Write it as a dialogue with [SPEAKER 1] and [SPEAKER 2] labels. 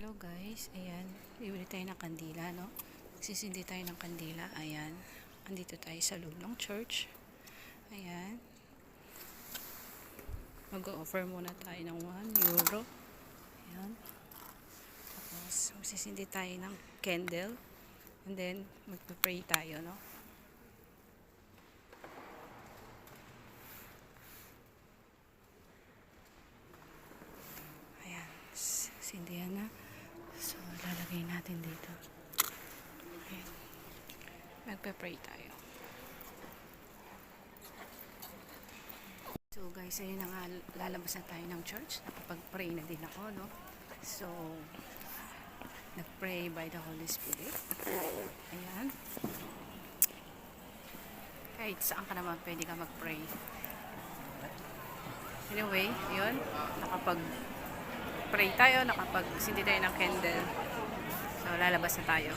[SPEAKER 1] Hello guys, ayan, bibili tayo ng kandila, no? Magsisindi tayo ng kandila, ayan. Andito tayo sa loob ng church. Ayan. Mag-offer muna tayo ng 1 euro. Ayan. Tapos, magsisindi tayo ng candle. And then, magpa-pray tayo, no? Ayan. Sindihan na. So, lalagay natin dito. Ayan. Magpa-pray tayo. So guys, ayun na nga, lalabas na tayo ng church. Nakapag-pray na din ako, no? So, nag-pray by the Holy Spirit. Ayan. Kahit saan ka naman pwede ka mag-pray. Anyway, yun. Nakapag-pray tayo, nakapag-sindi tayo ng candle. So, lalabas na tayo.